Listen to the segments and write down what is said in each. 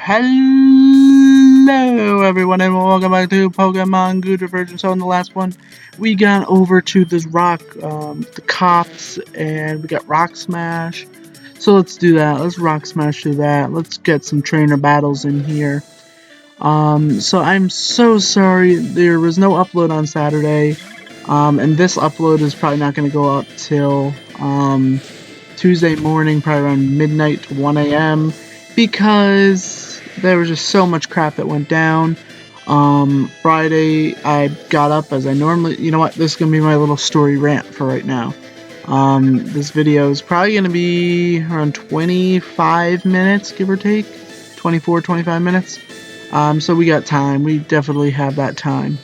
Hello everyone and welcome back to Pokemon Godra version. So in the last one we got over to this rock, the cops, and we got Rock Smash. So let's do that. Let's Rock Smash through that. Let's get some trainer battles in here. So I'm so sorry there was no upload on Saturday. And this upload is probably not going to go up till Tuesday morning, probably around midnight to 1 a.m. because there was just so much crap that went down. Friday, I got up as I normally... You know what? This is going to be my little story rant for right now. This video is probably going to be around 25 minutes, give or take. 24, 25 minutes. So we got time. We definitely have that time.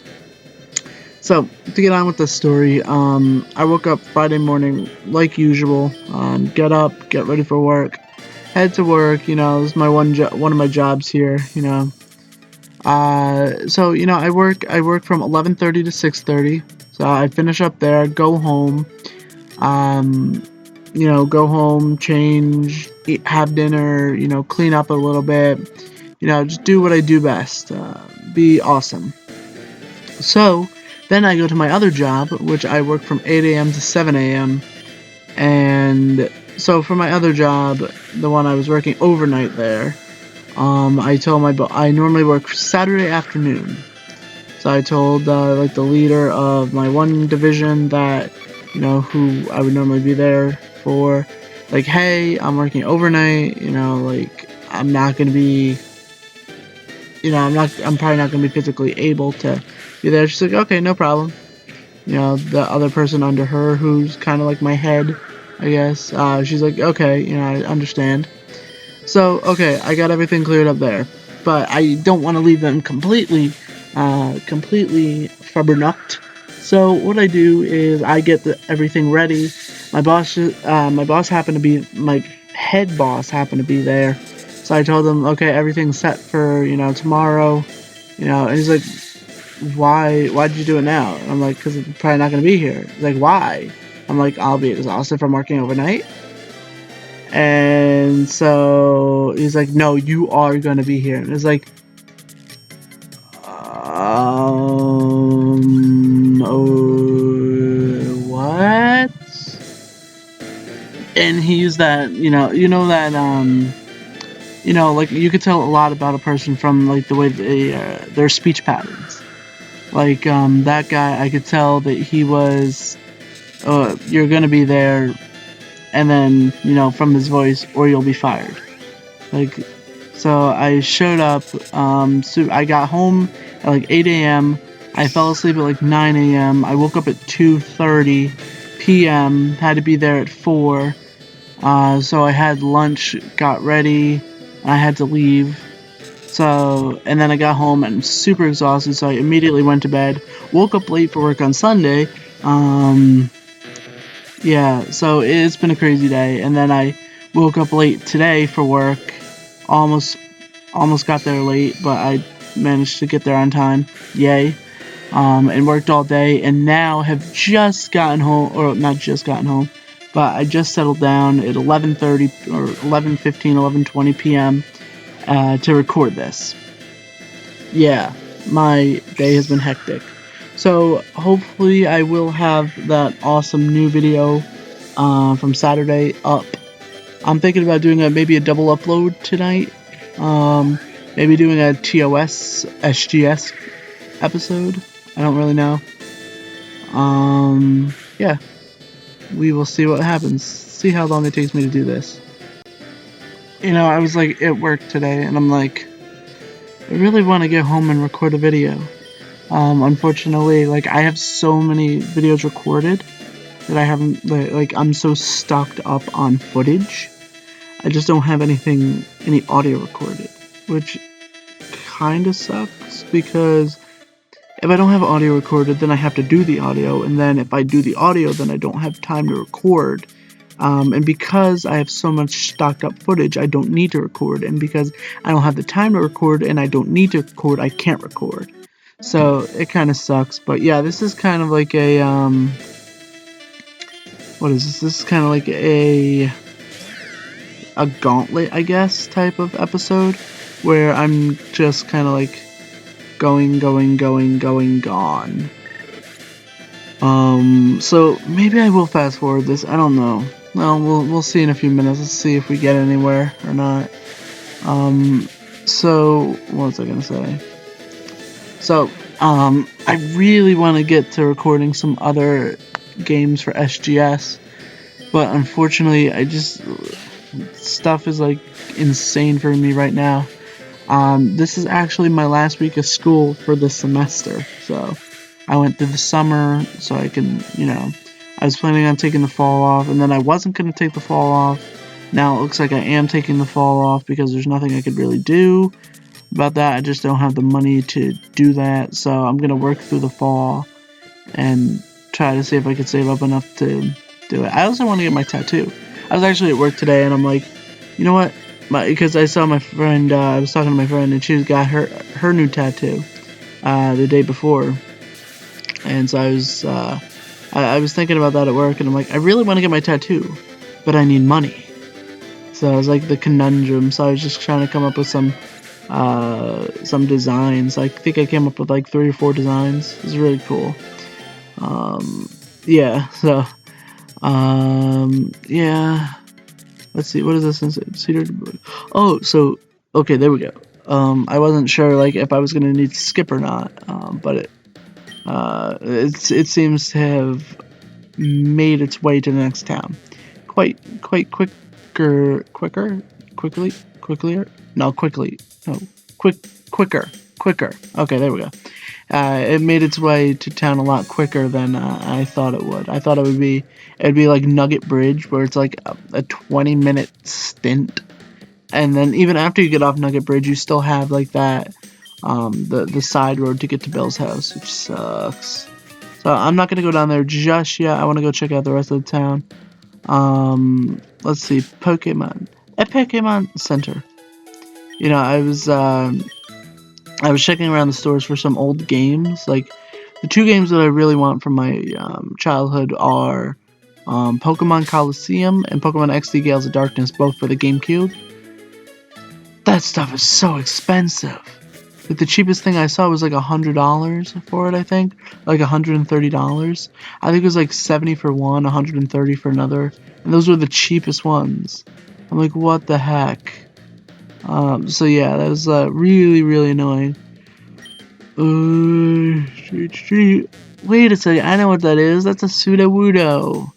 So, to get on with the story, I woke up Friday morning like usual. Get up, get ready for work, head to work. You know, this is my one of my jobs here. You know, so you know, I work from 11:30 to 6:30. So I finish up there, go home. You know, go home, change, eat, have dinner. You know, clean up a little bit. You know, just do what I do best. Be awesome. So then I go to my other job, which I work from 8 a.m. to 7 a.m. And so for my other job, the one I was working overnight there, I told my boss I normally work Saturday afternoon. So I told like the leader of my one division that, you know, who I would normally be there for, like, hey, I'm working overnight. You know, like I'm not gonna be. You know, I'm probably not gonna be physically able to be there. She's like, okay, no problem. You know, the other person under her, who's kind of like my head, I guess, she's like, okay, you know, I understand. So, okay, I got everything cleared up there, but I don't want to leave them completely verbucht. So what I do is I get everything ready. My boss happened to be, my head boss happened to be there. So I told him, okay, everything's set for, you know, tomorrow, you know, and he's like, why did you do it now? And I'm like, because I'm probably not going to be here. He's like, why? I'm like, I'll be exhausted from working overnight. And so he's like, no, you are going to be here. And it's like, what? And he used that, you know that, you know, like, you could tell a lot about a person from, like, the way they, their speech patterns. Like, that guy, I could tell that he was, you're gonna be there, and then, you know, from his voice, or you'll be fired. Like, so I showed up, so I got home at, like, 8 a.m., I fell asleep at, like, 9 a.m., I woke up at 2:30 p.m., had to be there at 4, so I had lunch, got ready, I had to leave. So, and then I got home and super exhausted, so I immediately went to bed. Woke up late for work on Sunday. Yeah, so it's been a crazy day. And then I woke up late today for work. Almost got there late, but I managed to get there on time. Yay. And worked all day, and now have just gotten home, or not just gotten home, but I just settled down at 11:30 or 11:15, 11:20 p.m. To record this. Yeah, my day has been hectic. So hopefully I will have that awesome new video from Saturday up. I'm thinking about doing maybe a double upload tonight. Maybe doing a TOS SGS episode. I don't really know. Yeah. We will see what happens. See how long it takes me to do this. You know, I was like at work today, and I'm like, I really want to get home and record a video. Unfortunately, like, I have so many videos recorded that I haven't, like, I'm so stocked up on footage. I just don't have any audio recorded, which kind of sucks, because if I don't have audio recorded, then I have to do the audio, and then if I do the audio, then I don't have time to record. And because I have so much stocked up footage, I don't need to record. And because I don't have the time to record and I don't need to record, I can't record. So it kind of sucks. But yeah, this is kind of like a, what is this? This is kind of like a gauntlet, I guess, type of episode. where I'm just kind of like going, gone. So maybe I will fast forward this. I don't know. Well, we'll see in a few minutes. Let's see if we get anywhere or not. So what was I gonna say? So, I really want to get to recording some other games for SGS, but unfortunately, stuff is like insane for me right now. This is actually my last week of school for the semester, so I went through the summer so I can, I was planning on taking the fall off, and then I wasn't going to take the fall off. Now it looks like I am taking the fall off because there's nothing I could really do about that. I just don't have the money to do that, so I'm going to work through the fall and try to see if I could save up enough to do it. I also want to get my tattoo. I was actually at work today, and I'm like, you know what? Because I saw my friend, I was talking to my friend, and she got her new tattoo the day before, and so I was thinking about that at work, and I'm like, I really want to get my tattoo, but I need money. So it was like the conundrum. So I was just trying to come up with some designs. I think I came up with like 3 or 4 designs. It was really cool. Yeah. So yeah. Let's see, what is this? Cedar. Oh, so okay, there we go. I wasn't sure like if I was gonna need to skip or not, but it seems to have made its way to the next town, quickly. Okay, there we go. It made its way to town a lot quicker than I thought it would. I thought it'd be like Nugget Bridge, where it's like a 20-minute stint, and then even after you get off Nugget Bridge, you still have like that the side road to get to Bill's house, which sucks. So I'm not gonna go down there just yet. I want to go check out the rest of the town. Let's see, Pokemon Center. I was checking around the stores for some old games. Like, the 2 games that I really want from my childhood are Pokemon Coliseum and Pokemon XD Gales of Darkness, both for the GameCube. That stuff is so expensive. Like, the cheapest thing I saw was like $100 for it, I think. Like $130. I think it was like $70 for one, $130 for another. And those were the cheapest ones. I'm like, what the heck? So yeah, that was really, really annoying. Street. Wait a second, I know what that is. That's a Sudowoodo.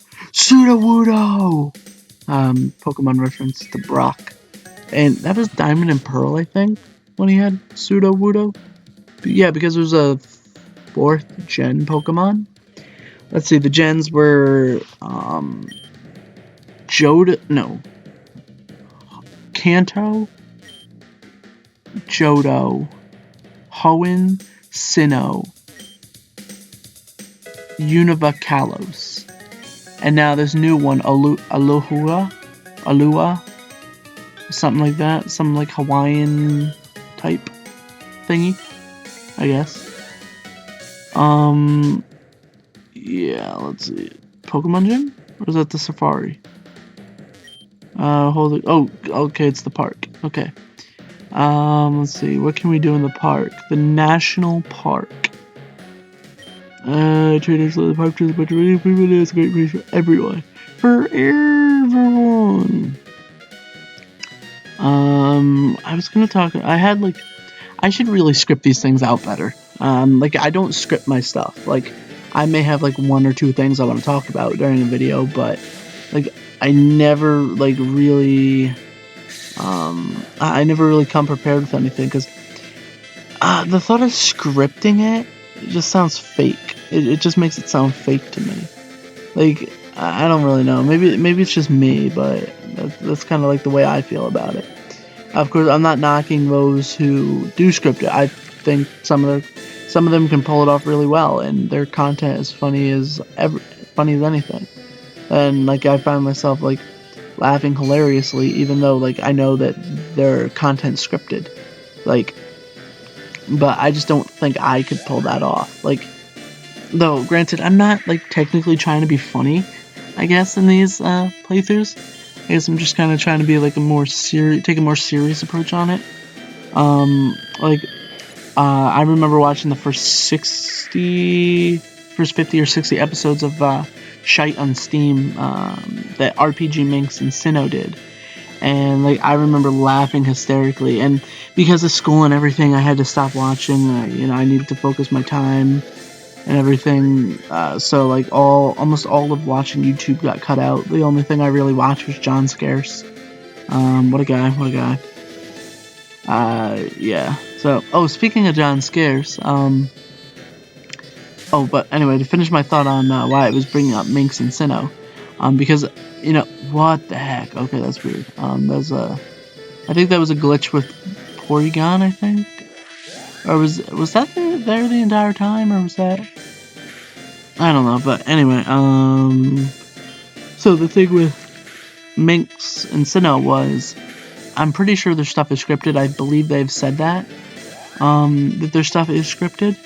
Pokemon reference to Brock. And that was Diamond and Pearl, I think, when he had Sudowoodo. But yeah, because it was a 4th gen Pokemon. Let's see, the gens were Kanto, Johto, Hoenn, Sinnoh, Kalos. And now this new one, Alua, something like that, some like Hawaiian type thingy, I guess. Yeah, let's see. Pokemon Gym? Or is that the Safari? Hold it. Oh, okay, it's the park. Okay. Let's see. What can we do in the park? The National Park. Trainers love the park. There's a bunch of really people. It's a great place for everyone. For everyone. I was gonna talk. I should really script these things out better. Like, I don't script my stuff. Like, I may have like 1 or 2 things I want to talk about during a video, but like, I never like really. I never really come prepared with anything, because the thought of scripting it just sounds fake. It just makes it sound fake to me. Like, I don't really know. Maybe it's just me, but that's kind of like the way I feel about it. Of course, I'm not knocking those who do script it. I think some of them can pull it off really well, and their content is funny as anything. And like, I find myself like laughing hilariously, even though like I know that their content's scripted. Like, but I just don't think I could pull that off. Like, though granted, I'm not like technically trying to be funny, I guess, in these playthroughs. I guess I'm just kind of trying to be like take a more serious approach on it. Like, I remember watching the first 50 or 60 episodes of Shite on Steam that RPG Minx and Sinnoh did. And like I remember laughing hysterically, and because of school and everything, I had to stop watching. I needed to focus my time and everything. So like almost all of watching YouTube got cut out. The only thing I really watched was John Scarce. What a guy! What a guy! Yeah. So, speaking of John Scarce, but anyway, to finish my thought on why I was bringing up Minx and Sinnoh, because what the heck? Okay, that's weird. I think that was a glitch with Porygon, I think, or was that there the entire time, or was that? I don't know, but anyway, so the thing with Minx and Sinnoh was, I'm pretty sure their stuff is scripted. I believe they've said that their stuff is scripted,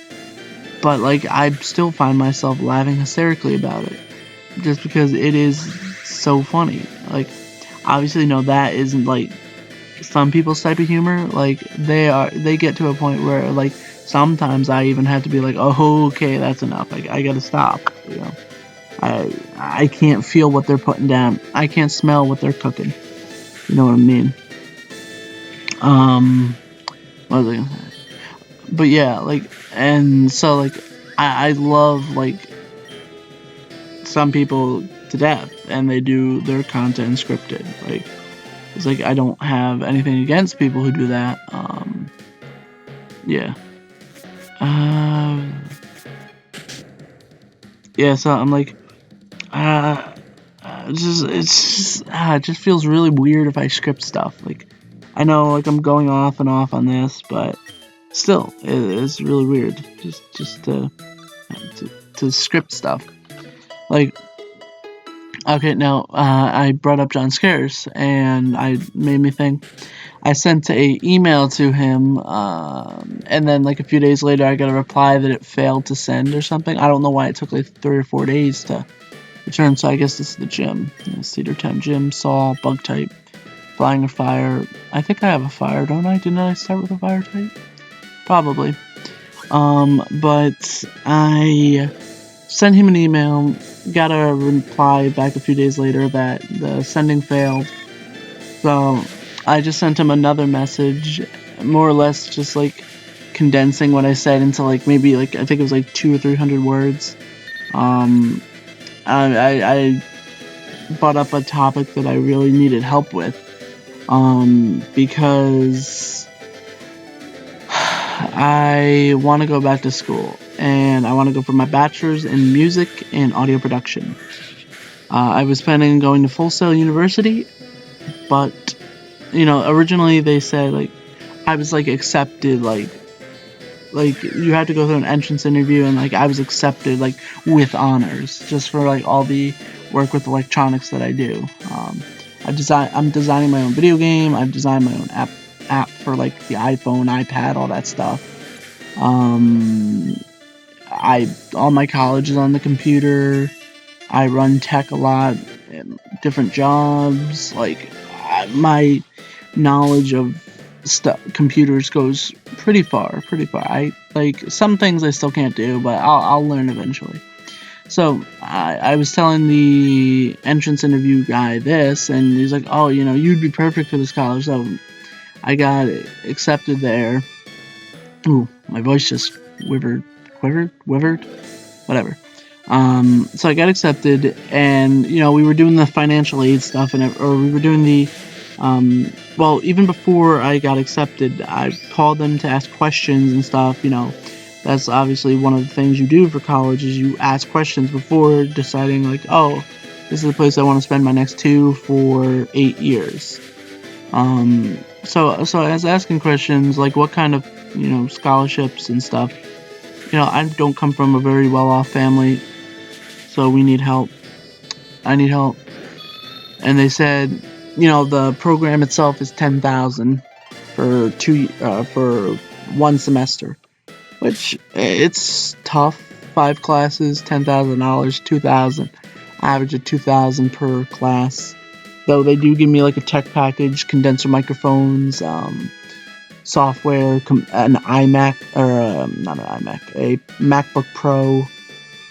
but like I still find myself laughing hysterically about it, just because it is so funny. Like, obviously, no, that isn't like some people's type of humor. Like they get to a point where like sometimes I even have to be like, oh, okay, that's enough. I gotta stop. I can't feel what they're putting down. I can't smell what they're cooking. You know what I mean? What was I gonna say? But yeah, like, and so like I love like some people to death, and they do their content scripted. Like, it's like I don't have anything against people who do that. Yeah. Yeah. So I'm like, it just feels really weird if I script stuff. Like, I know like I'm going off and off on this, but still, it's really weird. Just to script stuff. Like, okay, now I brought up John Scarce, and I made me think. I sent a email to him, and then like a few days later, I got a reply that it failed to send or something. I don't know why it took like 3 or 4 days to return. So I guess this is the gym, Cedar Town Gym, Saw, Bug type, Flying or Fire. I think I have a Fire, don't I? Didn't I start with a Fire type? Probably. But I sent him an email, got a reply back a few days later that the sending failed. So I just sent him another message, more or less just like condensing what I said into like maybe like I think it was like 200 or 300 words. I brought up a topic that I really needed help with, because I want to go back to school, and I want to go for my bachelor's in music and audio production. I was planning on going to Full Sail University, but originally they said like I was like accepted, like you had to go through an entrance interview, and like I was accepted like with honors just for like all the work with electronics that I do. I'm designing my own video game. I've designed my own app for like the iPhone, iPad, all that stuff. All my college is on the computer. I run tech a lot, different jobs. Like, my knowledge of computers goes pretty far. I like some things I still can't do, but I'll learn eventually. So I was telling the entrance interview guy this, and he's like, "Oh, you'd be perfect for this college." So I got accepted there. Ooh, my voice just quivered, whatever. So I got accepted, and we were doing the financial aid stuff, or we were doing the, even before I got accepted, I called them to ask questions and stuff. That's obviously one of the things you do for college, is you ask questions before deciding like, oh, this is the place I want to spend my next 2 for 8 years. So I was asking questions like what kind of, scholarships and stuff. I don't come from a very well-off family, so we need help. I need help. And they said, the program itself is $10,000 for 1 semester, which it's tough. 5 classes, $10,000, $2,000, average of $2,000 per class. Though they do give me like a tech package, condenser microphones, software, an iMac, or not an iMac, a MacBook Pro,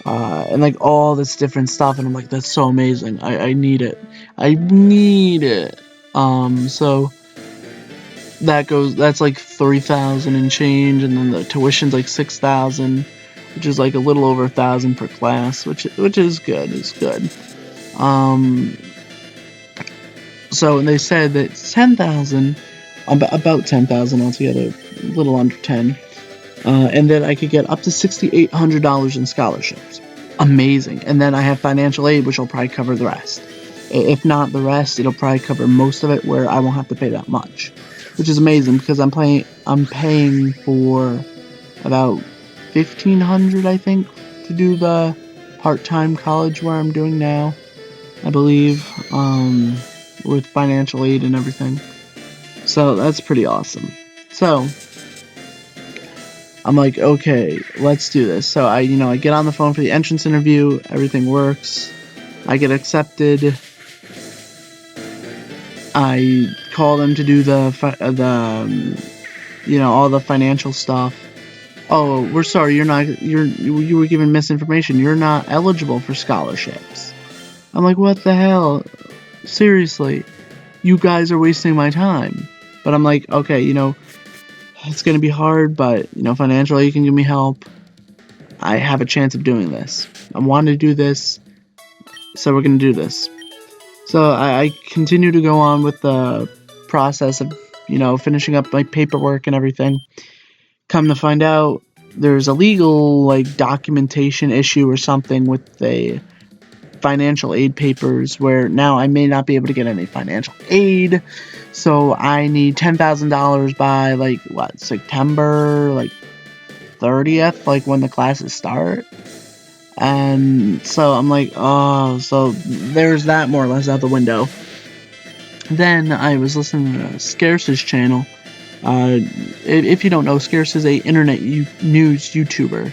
and like all this different stuff. And I'm like, that's so amazing. I need it. I need it. So that's like 3,000 and change, and then the tuition's like 6,000, which is like a little over 1,000 per class, which is good. It's good. So they said that 10,000, about 10,000 altogether, a little under 10, and that I could get up to $6,800 in scholarships. Amazing. And then I have financial aid, which will probably cover the rest. If not the rest, it'll probably cover most of it, where I won't have to pay that much, which is amazing because I'm paying for about $1,500, I think, to do the part-time college where I'm doing now, I believe, with financial aid and everything. So that's pretty awesome. So I'm like, okay, let's do this. So I get on the phone for the entrance interview. Everything works. I get accepted. I call them to do all the financial stuff. Oh, we're sorry, you were given misinformation. You're not eligible for scholarships. I'm like, what the hell? Seriously, you guys are wasting my time. But I'm like, okay, it's gonna be hard, but financially you can give me help. I have a chance of doing this. I want to do this, so we're gonna do this. So I continue to go on with the process of finishing up my paperwork and everything. Come to find out, there's a legal documentation issue or something with the financial aid papers, where now I may not be able to get any financial aid. So I need $10,000 by September 30th, when the classes start. And so I'm like, oh, so there's that more or less out the window. Then I was listening to Scarce's channel. If you don't know, Scarce is a internet news YouTuber.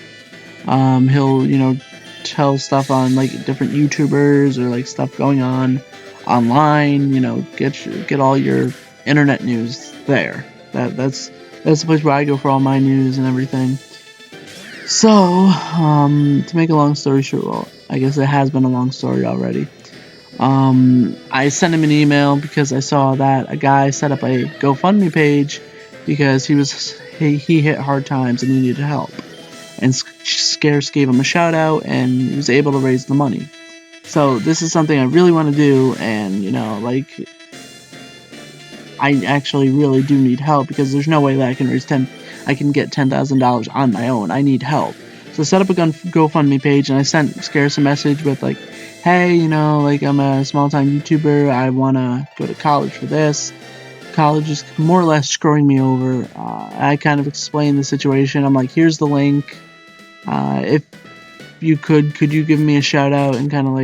He'll tell stuff on different YouTubers or stuff going on online. Get all your internet news there. That's the place where I go for all my news and everything. So to make a long story short, well, I guess it has been a long story already. I sent him an email because I saw that a guy set up a GoFundMe page because he hit hard times and he needed help. And Scarce gave him a shout out, and he was able to raise the money. So this is something I really want to do, and I actually really do need help, because there's no way that I can get $10,000 on my own. I need help. So I set up a GoFundMe page, and I sent Scarce a message with hey, I'm a small-time YouTuber. I want to go to college for this. College is more or less screwing me over. I kind of explained the situation. I'm like, here's the link. If you could you give me a shout out and kind of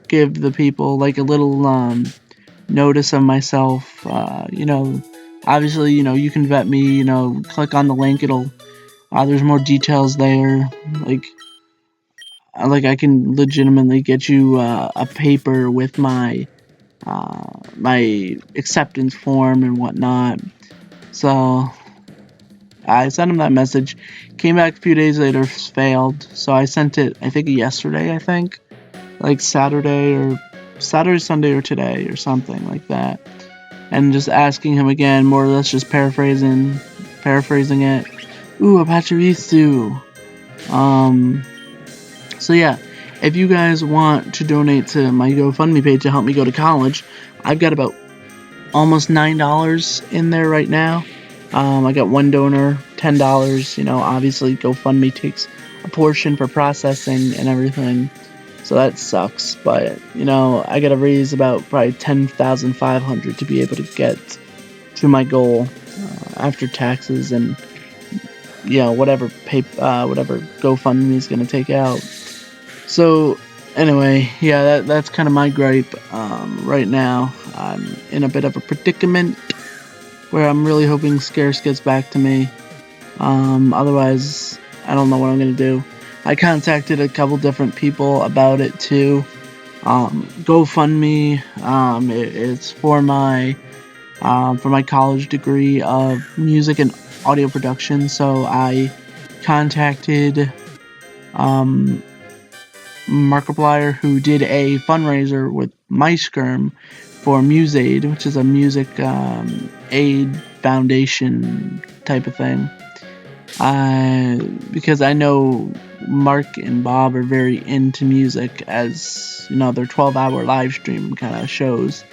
give the people a little notice of myself. Obviously, you can vet me. Click on the link. It'll there's more details there. I can legitimately get you a paper with my my acceptance form and whatnot. So I sent him that message. Came back a few days later, failed. So I sent it, I think yesterday, Saturday, Sunday, or today, or something like that. And just asking him again, more or less just paraphrasing it. Ooh, Apacharisu. So yeah, if you guys want to donate to my GoFundMe page to help me go to college, I've got about almost $9 in there right now. I got one donor, $10. Obviously GoFundMe takes a portion for processing and everything, so that sucks. But I gotta raise about probably $10,500 to be able to get to my goal after taxes and whatever GoFundMe is gonna take out. So anyway, yeah, that's kind of my gripe. Right now, I'm in a bit of a predicament where I'm really hoping Scarce gets back to me. Otherwise, I don't know what I'm going to do. I contacted a couple different people about it too. GoFundMe, it's for my for my college degree of music and audio production. So I contacted Markiplier, who did a fundraiser with MySkirm for MuseAid, which is a music aid foundation type of thing. Because I know Mark and Bob are very into music, as you know, their 12-hour live stream kind of shows.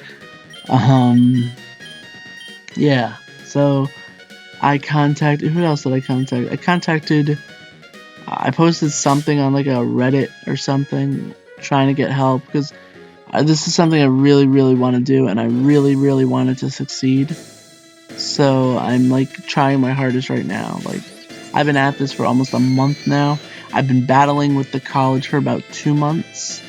Yeah, so I contacted, who else did I contact? I posted something on like a Reddit or something trying to get help, because this is something I really, really want to do, and I really, really wanted to succeed. So I'm like trying my hardest right now. Like, I've been at this for almost a month now. I've been battling with the college for about 2 months,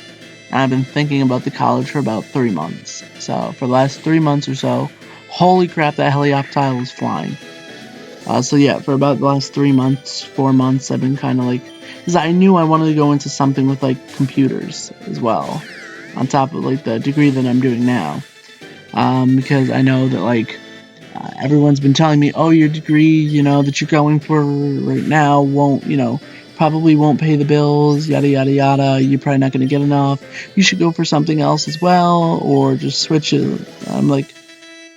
and I've been thinking about the college for about 3 months. So for the last 3 months or so, holy crap, that helicopter is flying. So yeah, for about the last 3 months, 4 months, I've been kind of like, because I knew I wanted to go into something with like computers as well, on top of like the degree that I'm doing now. Because I know that like everyone's been telling me, oh, your degree, you know, that you're going for right now won't, you know, probably won't pay the bills, yada yada yada. You're probably not going to get enough. You should go for something else as well, or just switch it. I'm like,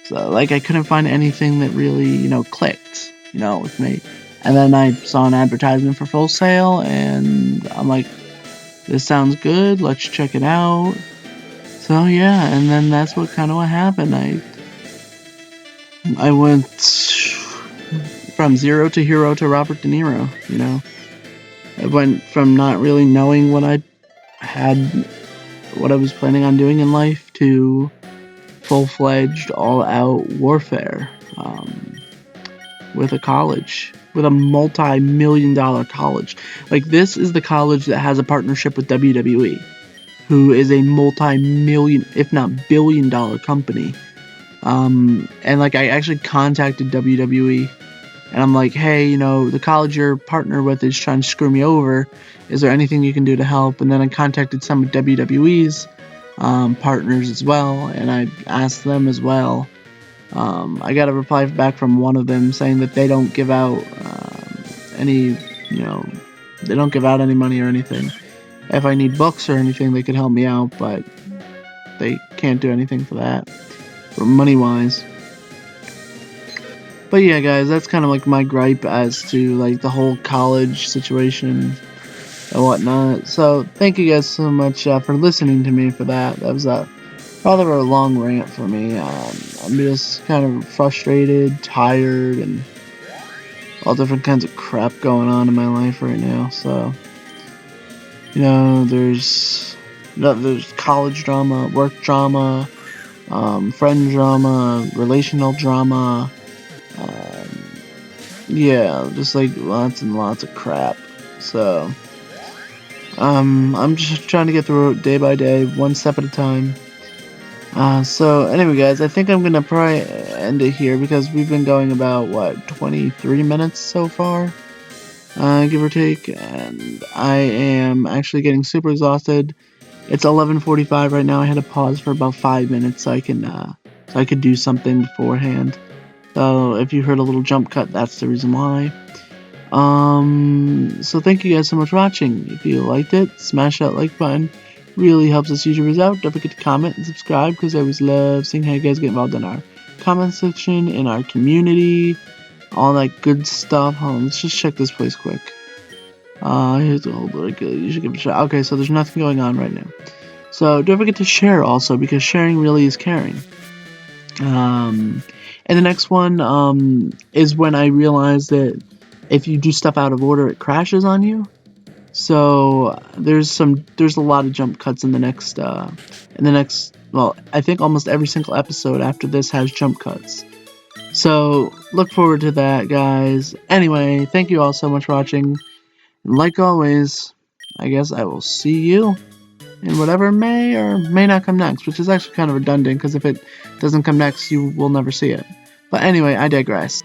so like I couldn't find anything that really, you know, clicked, you know, with me. And then I saw an advertisement for Full Sail, and I'm like, this sounds good. Let's check it out. So yeah, and then that's what happened. I went from zero to hero to Robert De Niro, you know. I went from not really knowing what I was planning on doing in life, to full-fledged, all-out warfare with a college, with a multi-million-dollar college. Like, this is the college that has a partnership with WWE, who is a multi-million, if not billion-dollar company. And like I actually contacted WWE, and I'm like, hey, you know, the college you're partnered with is trying to screw me over. Is there anything you can do to help? And then I contacted some of WWE's partners as well, and I asked them as well. I got a reply back from one of them saying that they don't give out any, you know, they don't give out any money or anything. If I need books or anything, they could help me out, but they can't do anything for that, or money-wise. But yeah, guys, that's kind of like my gripe as to like the whole college situation and whatnot. So thank you guys so much for listening to me for that. That was rather a long rant for me. I'm just kind of frustrated, tired, and all different kinds of crap going on in my life right now. So, you know, there's college drama, work drama, friend drama, relational drama. Yeah, just like lots and lots of crap. So, I'm just trying to get through it day by day, one step at a time. So anyway, guys, I think I'm gonna probably end it here, because we've been going about 23 minutes so far, give or take, and I am actually getting super exhausted. It's 11:45 right now. I had to pause for about 5 minutes so I could do something beforehand. So if you heard a little jump cut, that's the reason why. So thank you guys so much for watching. If you liked it, smash that like button. Really helps us YouTubers out. Don't forget to comment and subscribe, because I always love seeing how you guys get involved in our comment section, in our community, all that good stuff. Hold on, let's just check this place quick. Here's the whole you should give it a shot. Okay, so there's nothing going on right now. So don't forget to share also, because sharing really is caring. And the next one is when I realized that if you do stuff out of order, it crashes on you. So there's a lot of jump cuts in the next well, I think almost every single episode after this has jump cuts. So look forward to that, guys. Anyway, thank you all so much for watching. And like always, I guess I will see you in whatever may or may not come next, which is actually kind of redundant, because if it doesn't come next, you will never see it. But anyway, I digress.